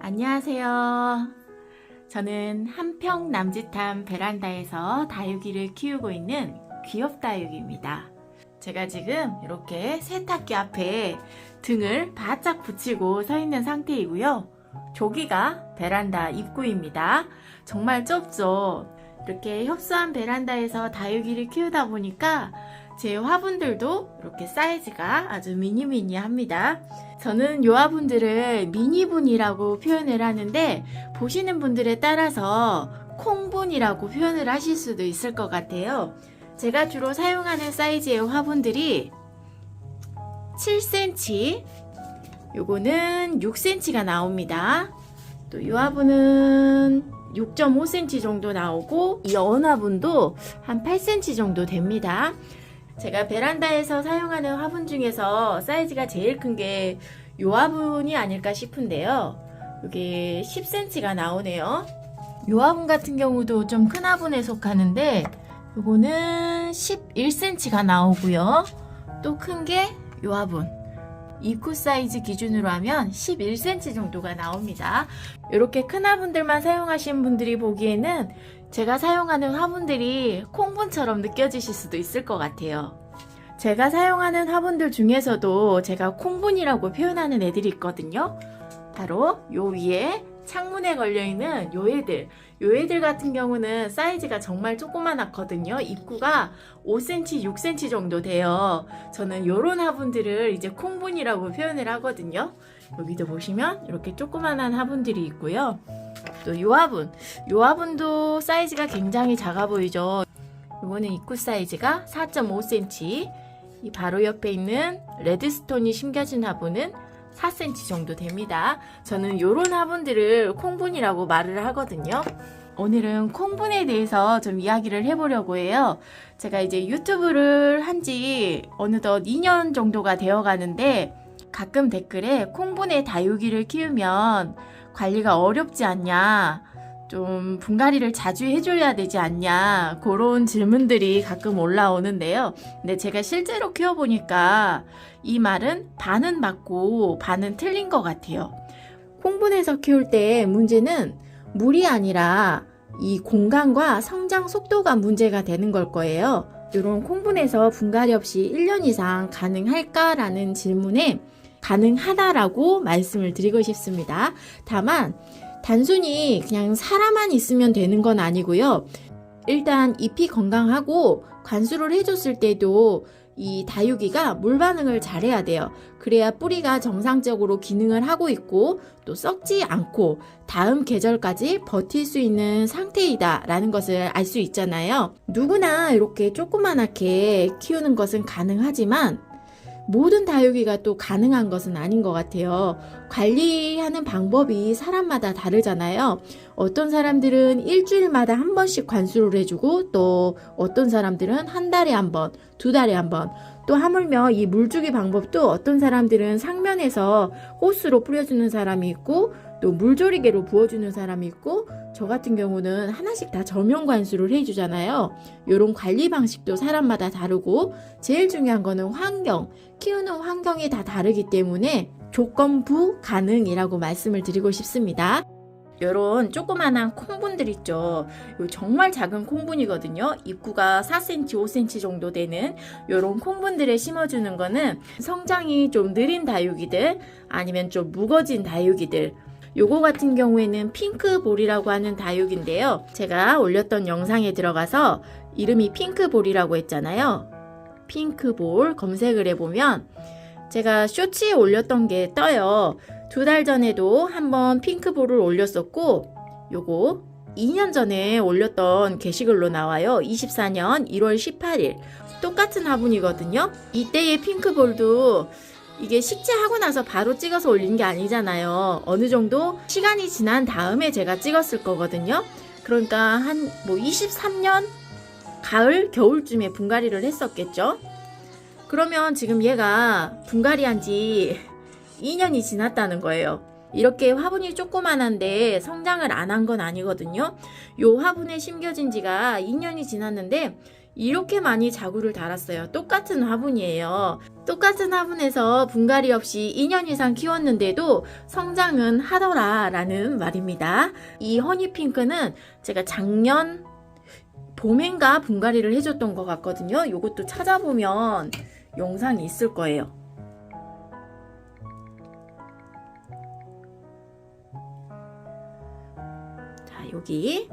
안녕하세요. 저는 한평 남짓한 베란다에서 다육이를 키우고 있는 귀엽다육입니다. 제가 지금 이렇게 세탁기 앞에 등을 바짝 붙이고 서 있는 상태이고요. 저기가 베란다 입구입니다. 정말 좁죠? 이렇게 협소한 베란다에서 다육이를 키우다 보니까 제 화분들도 이렇게 사이즈가 아주 미니미니합니다. 저는 이 화분들을 미니분이라고 표현을 하는데 보시는 분들에 따라서 콩분이라고 표현을 하실 수도 있을 것 같아요. 제가 주로 사용하는 사이즈의 화분들이 7cm, 요거는 6cm가 나옵니다. 또 이 화분은 6.5cm 정도 나오고 이 언화분도 한 8cm 정도 됩니다. 제가 베란다에서 사용하는 화분 중에서 사이즈가 제일 큰 게 이 화분이 아닐까 싶은데요. 이게 10cm가 나오네요. 이 화분 같은 경우도 좀 큰 화분에 속하는데 이거는 11cm가 나오고요. 또 큰 게 이 화분. 입구 사이즈 기준으로 하면 11cm 정도가 나옵니다. 이렇게 큰 화분들만 사용하신 분들이 보기에는 제가 사용하는 화분들이 콩분처럼 느껴지실 수도 있을 것 같아요. 제가 사용하는 화분들 중에서도 제가 콩분이라고 표현하는 애들이 있거든요. 바로 요 위에 창문에 걸려있는 요 애들 같은 경우는 사이즈가 정말 조그만하거든요. 입구가 5cm, 6cm 정도 돼요. 저는 요런 화분들을 이제 콩분이라고 표현을 하거든요. 여기도 보시면 이렇게 조그만한 화분들이 있고요. 또 요 화분도 사이즈가 굉장히 작아 보이죠. 요거는 입구 사이즈가 4.5cm, 이 바로 옆에 있는 레드스톤이 심겨진 화분은 4cm 정도 됩니다. 저는 요런 화분들을 콩분이라고 말을 하거든요. 오늘은 콩분에 대해서 좀 이야기를 해보려고 해요. 제가 이제 유튜브를 한지 어느덧 2년 정도가 되어 가는데 가끔 댓글에 콩분에 다육이를 키우면 관리가 어렵지 않냐, 좀 분갈이를 자주 해줘야 되지 않냐, 그런 질문들이 가끔 올라오는데요. 근데 제가 실제로 키워보니까 이 말은 반은 맞고 반은 틀린 것 같아요. 콩분에서 키울 때 문제는 물이 아니라 이 공간과 성장 속도가 문제가 되는 걸 거예요. 이런 콩분에서 분갈이 없이 1년 이상 가능할까라는 질문에 가능하다라고 말씀을 드리고 싶습니다. 다만 단순히 그냥 사람만 있으면 되는 건 아니고요. 일단 잎이 건강하고 관수를 해줬을 때도 이 다육이가 물 반응을 잘해야 돼요. 그래야 뿌리가 정상적으로 기능을 하고 있고 또 썩지 않고 다음 계절까지 버틸 수 있는 상태이다 라는 것을 알 수 있잖아요. 누구나 이렇게 조그만하게 키우는 것은 가능하지만 모든 다육이가 또 가능한 것은 아닌 것 같아요. 관리하는 방법이 사람마다 다르잖아요. 어떤 사람들은 일주일마다 한 번씩 관수를 해주고 또 어떤 사람들은 한 달에 한 번, 두 달에 한 번, 또 하물며 이 물주기 방법도 어떤 사람들은 상면에서 호스로 뿌려주는 사람이 있고 또 물조리개로 부어주는 사람이 있고 저 같은 경우는 하나씩 다 저면 관수를 해주잖아요. 이런 관리 방식도 사람마다 다르고 제일 중요한 거는 환경, 키우는 환경이 다 다르기 때문에 조건부 가능이라고 말씀을 드리고 싶습니다. 요런 조그만한 콩분들 있죠. 요 정말 작은 콩분이거든요. 입구가 4cm, 5cm 정도 되는 요런 콩분들에 심어주는 거는 성장이 좀 느린 다육이들 아니면 좀 무거진 다육이들, 요거 같은 경우에는 핑크볼이라고 하는 다육인데요. 제가 올렸던 영상에 들어가서 이름이 핑크볼이라고 했잖아요. 핑크볼 검색을 해보면 제가 쇼츠에 올렸던 게 떠요. 2달 전에도 한번 핑크볼을 올렸었고 요거 2년 전에 올렸던 게시글로 나와요. 24년 1월 18일 똑같은 화분이거든요. 이때의 핑크볼도 이게 식재하고 나서 바로 찍어서 올린 게 아니잖아요. 어느 정도 시간이 지난 다음에 제가 찍었을 거거든요. 그러니까 한 23년 가을, 겨울쯤에 분갈이를 했었겠죠. 그러면 지금 얘가 분갈이한 지 2년이 지났다는 거예요. 이렇게 화분이 조그만한데 성장을 안 한 건 아니거든요. 요 화분에 심겨진 지가 2년이 지났는데 이렇게 많이 자구를 달았어요. 똑같은 화분이에요. 똑같은 화분에서 분갈이 없이 2년 이상 키웠는데도 성장은 하더라 라는 말입니다. 이 허니핑크는 제가 작년 봄인가 분갈이를 해줬던 것 같거든요. 요것도 찾아보면 영상이 있을 거예요. 자, 여기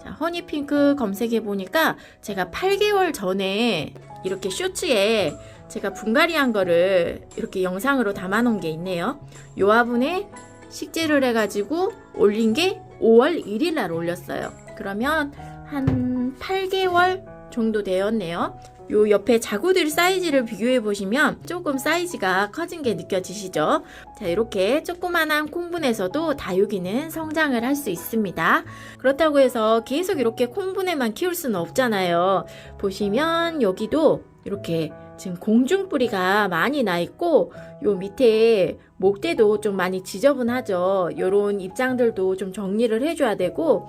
자, 허니핑크 검색해 보니까 제가 8개월 전에 이렇게 쇼츠에 제가 분갈이한 거를 이렇게 영상으로 담아 놓은 게 있네요. 요 화분에 식재를 해가지고 올린 게 5월 1일 날 올렸어요. 그러면 한 8개월 정도 되었네요. 요 옆에 자구들 사이즈를 비교해 보시면 조금 사이즈가 커진 게 느껴지시죠? 자, 이렇게 조그만한 콩분에서도 다육이는 성장을 할 수 있습니다. 그렇다고 해서 계속 이렇게 콩분에만 키울 수는 없잖아요. 보시면 여기도 이렇게 지금 공중뿌리가 많이 나 있고 요 밑에 목대도 좀 많이 지저분하죠. 요런 입장들도 좀 정리를 해줘야 되고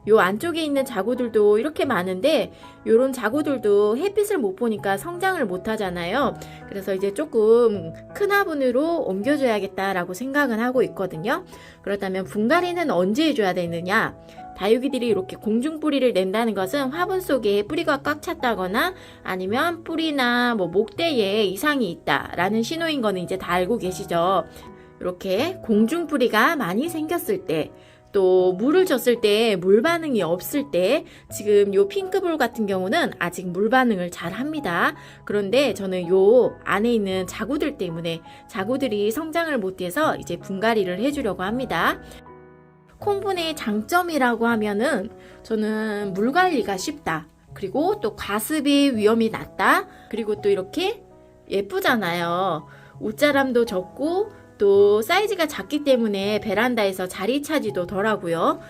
요 안쪽에 있는 자구들도 이렇게 많은데 요런 자구들도 햇빛을 못 보니까 성장을 못 하잖아요. 그래서 이제 조금 큰 화분으로 옮겨줘야겠다라고 생각은 하고 있거든요. 그렇다면 분갈이는 언제 해줘야 되느냐? 다육이들이 이렇게 공중뿌리를 낸다는 것은 화분 속에 뿌리가 꽉 찼다거나 아니면 뿌리나 뭐 목대에 이상이 있다라는 신호인 거는 이제 다 알고 계시죠. 이렇게 공중뿌리가 많이 생겼을 때 또 물을 줬을 때 물 반응이 없을 때 지금 요 핑크볼 같은 경우는 아직 물 반응을 잘 합니다. 그런데 저는 요 안에 있는 자구들 때문에 자구들이 성장을 못해서 이제 분갈이를 해주려고 합니다. 콩분의 장점이라고 하면은 저는 물 관리가 쉽다. 그리고 또 과습의 위험이 낮다. 그리고 또 이렇게 예쁘잖아요. 옷자람도 적고 또 사이즈가 작기 때문에 베란다에서 자리 차지도 덜하고요.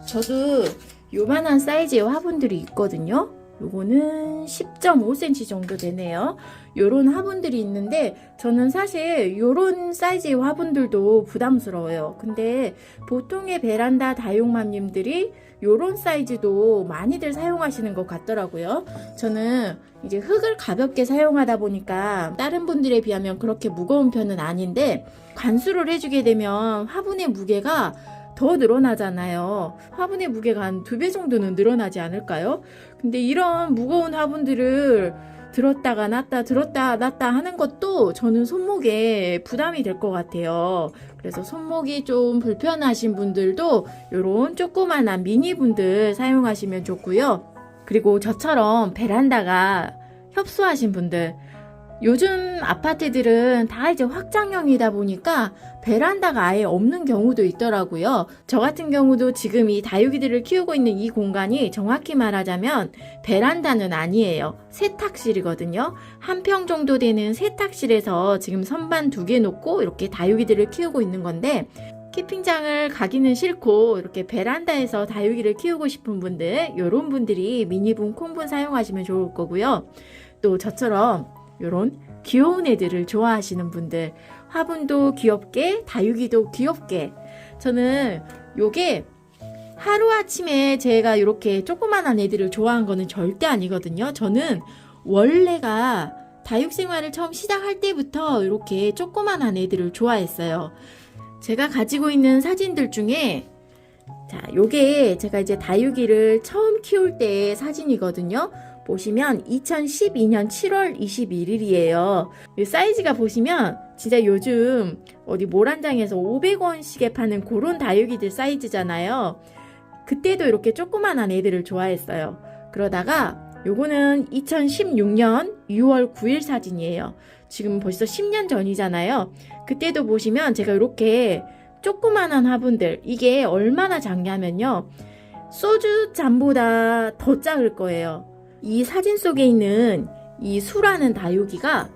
저도 요만한 사이즈의 화분들이 있거든요. 요거는 10.5cm 정도 되네요. 요런 화분들이 있는데 저는 사실 요런 사이즈의 화분들도 부담스러워요. 근데 보통의 베란다 다육맘님들이 요런 사이즈도 많이들 사용하시는 것 같더라고요. 저는 이제 흙을 가볍게 사용하다 보니까 다른 분들에 비하면 그렇게 무거운 편은 아닌데 관수를 해주게 되면 화분의 무게가 더 늘어나잖아요. 화분의 무게가 한 2배 정도는 늘어나지 않을까요? 근데 이런 무거운 화분들을 들었다가 놨다 들었다 놨다 하는 것도 저는 손목에 부담이 될 것 같아요. 그래서 손목이 좀 불편하신 분들도 이런 조그만한 미니분들 사용하시면 좋고요. 그리고 저처럼 베란다가 협소하신 분들, 요즘 아파트들은 다 이제 확장형이다 보니까 베란다가 아예 없는 경우도 있더라고요. 저 같은 경우도 지금 이 다육이들을 키우고 있는 이 공간이 정확히 말하자면 베란다는 아니에요. 세탁실이거든요. 한 평 정도 되는 세탁실에서 지금 선반 2개 놓고 이렇게 다육이들을 키우고 있는 건데 캠핑장을 가기는 싫고 이렇게 베란다에서 다육이를 키우고 싶은 분들, 이런 분들이 미니분, 콩분 사용하시면 좋을 거고요. 또 저처럼 요런 귀여운 애들을 좋아하시는 분들, 화분도 귀엽게 다육이도 귀엽게, 저는 요게 하루아침에 제가 이렇게 조그만한 애들을 좋아한 거는 절대 아니거든요. 저는 원래가 다육생활을 처음 시작할 때부터 이렇게 조그만한 애들을 좋아했어요. 제가 가지고 있는 사진들 중에 자, 요게 제가 이제 다육이를 처음 키울 때의 사진이거든요. 보시면 2012년 7월 21일이에요. 이 사이즈가 보시면 진짜 요즘 어디 모란장에서 500원씩에 파는 그런 다육이들 사이즈잖아요. 그때도 이렇게 조그만한 애들을 좋아했어요. 그러다가 요거는 2016년 6월 9일 사진이에요. 지금 벌써 10년 전이잖아요. 그때도 보시면 제가 이렇게 조그만한 화분들, 이게 얼마나 작냐면요, 소주잔보다 더 작을 거예요. 이 사진 속에 있는 이 수라는 다육이가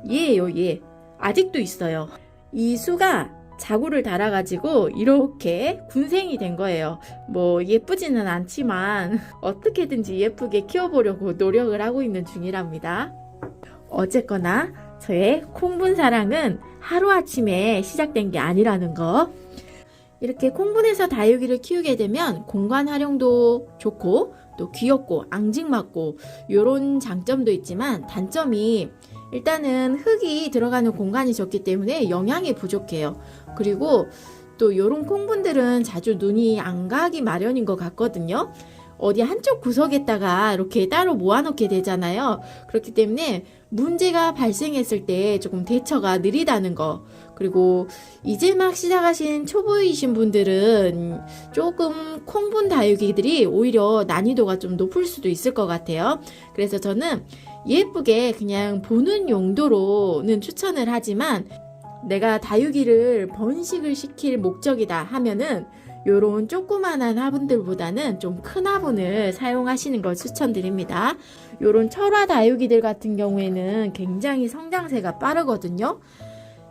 얘예요. 얘 아직도 있어요. 이 수가 자구를 달아가지고 이렇게 군생이 된 거예요. 뭐 예쁘지는 않지만 어떻게든지 예쁘게 키워보려고 노력을 하고 있는 중이랍니다. 어쨌거나 저의 콩분 사랑은 하루아침에 시작된 게 아니라는 거. 이렇게 콩분해서 다육이를 키우게 되면 공간 활용도 좋고 또 귀엽고 앙증맞고 요런 장점도 있지만 단점이 일단은 흙이 들어가는 공간이 적기 때문에 영양이 부족해요. 그리고 또 요런 콩분들은 자주 눈이 안 가기 마련인 것 같거든요. 어디 한쪽 구석에다가 이렇게 따로 모아놓게 되잖아요. 그렇기 때문에 문제가 발생했을 때 조금 대처가 느리다는 거. 그리고 이제 막 시작하신 초보이신 분들은 조금 콩분 다육이들이 오히려 난이도가 좀 높을 수도 있을 것 같아요. 그래서 저는 예쁘게 그냥 보는 용도로는 추천을 하지만 내가 다육이를 번식을 시킬 목적이다 하면은 요런 조그만한 화분들보다는 좀 큰 화분을 사용하시는 걸 추천드립니다. 요런 철화 다육이들 같은 경우에는 굉장히 성장세가 빠르거든요.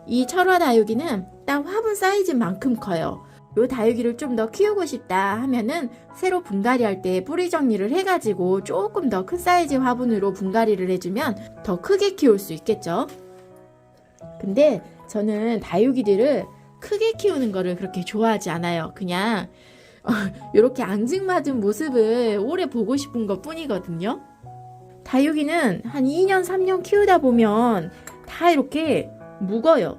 이 철화 다육이는 딱 화분 사이즈만큼 커요. 요 다육이를 좀 더 키우고 싶다 하면은 새로 분갈이 할 때 뿌리 정리를 해가지고 조금 더 큰 사이즈 화분으로 분갈이를 해주면 더 크게 키울 수 있겠죠. 근데 저는 다육이들을 크게 키우는 거를 그렇게 좋아하지 않아요. 그냥 이렇게 앙증맞은 모습을 오래 보고 싶은 것 뿐이거든요. 다육이는 한 2년 3년 키우다 보면 다 이렇게 묵어요.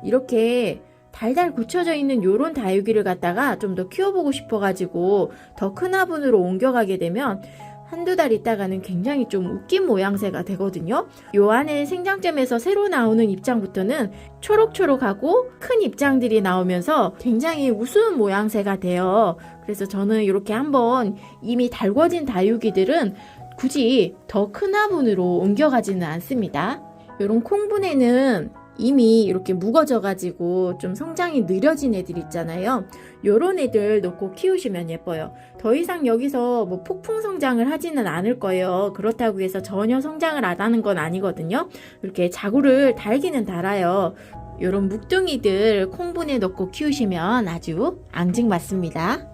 이렇게 달달 굳혀져 있는 요런 다육이를 갖다가 좀 더 키워보고 싶어가지고 더 큰 화분으로 옮겨가게 되면 한두 달 있다가는 굉장히 좀 웃긴 모양새가 되거든요. 요 안에 생장점에서 새로 나오는 입장부터는 초록초록하고 큰 입장들이 나오면서 굉장히 우스운 모양새가 돼요. 그래서 저는 이렇게 한번 이미 달궈진 다육이들은 굳이 더 큰 화분으로 옮겨가지는 않습니다. 요런 콩분에는 이미 이렇게 묵어져 가지고 좀 성장이 느려진 애들 있잖아요. 요런 애들 놓고 키우시면 예뻐요. 더 이상 여기서 뭐 폭풍 성장을 하지는 않을 거예요. 그렇다고 해서 전혀 성장을 안 하는 건 아니거든요. 이렇게 자구를 달기는 달아요. 요런 묵둥이들 콩분에 넣고 키우시면 아주 앙증맞습니다.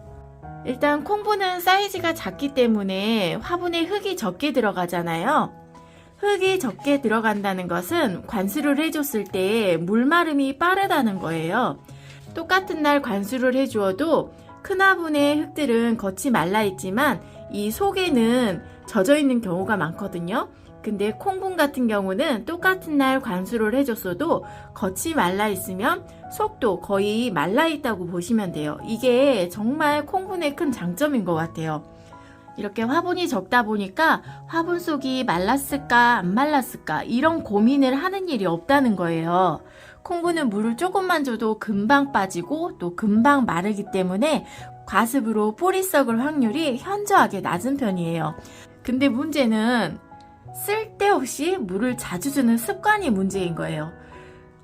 일단 콩분은 사이즈가 작기 때문에 화분에 흙이 적게 들어가잖아요. 흙이 적게 들어간다는 것은 관수를 해줬을 때 물마름이 빠르다는 거예요. 똑같은 날 관수를 해주어도 큰 화분의 흙들은 겉이 말라있지만 이 속에는 젖어있는 경우가 많거든요. 근데 콩분 같은 경우는 똑같은 날 관수를 해줬어도 겉이 말라있으면 속도 거의 말라있다고 보시면 돼요. 이게 정말 콩분의 큰 장점인 것 같아요. 이렇게 화분이 적다 보니까 화분 속이 말랐을까 안 말랐을까 이런 고민을 하는 일이 없다는 거예요. 콩분은 물을 조금만 줘도 금방 빠지고 또 금방 마르기 때문에 과습으로 뿌리 썩을 확률이 현저하게 낮은 편이에요. 근데 문제는 쓸데없이 물을 자주 주는 습관이 문제인 거예요.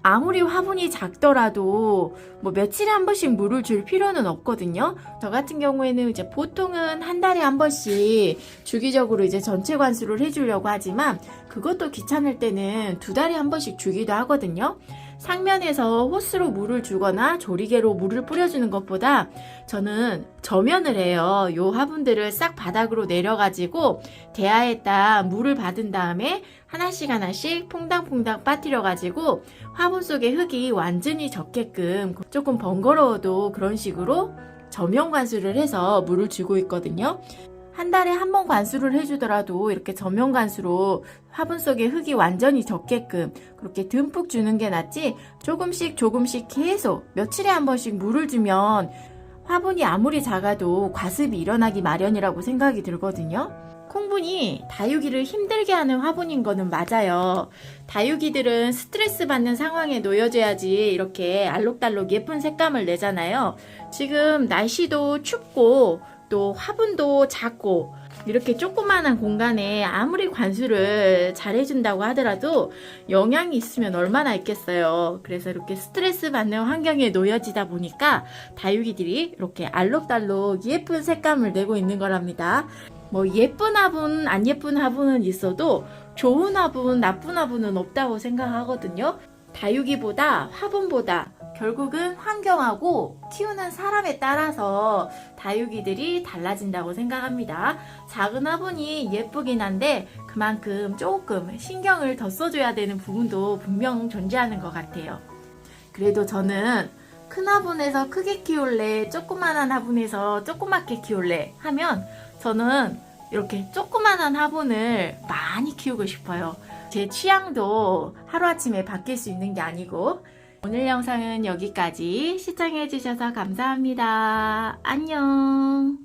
아무리 화분이 작더라도 뭐 며칠에 한 번씩 물을 줄 필요는 없거든요. 저 같은 경우에는 이제 보통은 한 달에 한 번씩 주기적으로 이제 전체 관수를 해주려고 하지만 그것도 귀찮을 때는 두 달에 한 번씩 주기도 하거든요. 상면에서 호스로 물을 주거나 조리개로 물을 뿌려주는 것보다 저는 저면을 해요. 요 화분들을 싹 바닥으로 내려가지고 대야에다 물을 받은 다음에 하나씩 퐁당퐁당 빠뜨려가지고 화분 속에 흙이 완전히 젖게끔 조금 번거로워도 그런 식으로 저면 관수를 해서 물을 주고 있거든요. 한 달에 한 번 관수를 해주더라도 이렇게 저면 관수로 화분 속에 흙이 완전히 젖게끔 그렇게 듬뿍 주는 게 낫지 조금씩 계속 며칠에 한 번씩 물을 주면 화분이 아무리 작아도 과습이 일어나기 마련이라고 생각이 들거든요. 콩분이 다육이를 힘들게 하는 화분인 거는 맞아요. 다육이들은 스트레스 받는 상황에 놓여져야지 이렇게 알록달록 예쁜 색감을 내잖아요. 지금 날씨도 춥고 또 화분도 작고 이렇게 조그마한 공간에 아무리 관수를 잘 해준다고 하더라도 영양이 있으면 얼마나 있겠어요. 그래서 이렇게 스트레스 받는 환경에 놓여지다 보니까 다육이들이 이렇게 알록달록 예쁜 색감을 내고 있는 거랍니다. 뭐 예쁜 화분, 안 예쁜 화분은 있어도 좋은 화분, 나쁜 화분은 없다고 생각하거든요. 다육이보다 화분보다 결국은 환경하고 키우는 사람에 따라서 다육이들이 달라진다고 생각합니다. 작은 화분이 예쁘긴 한데 그만큼 조금 신경을 더 써줘야 되는 부분도 분명 존재하는 것 같아요. 그래도 저는 큰 화분에서 크게 키울래, 조그만한 화분에서 조그맣게 키울래 하면 저는 이렇게 조그만한 화분을 많이 키우고 싶어요. 제 취향도 하루아침에 바뀔 수 있는 게 아니고. 오늘 영상은 여기까지. 시청해주셔서 감사합니다. 안녕.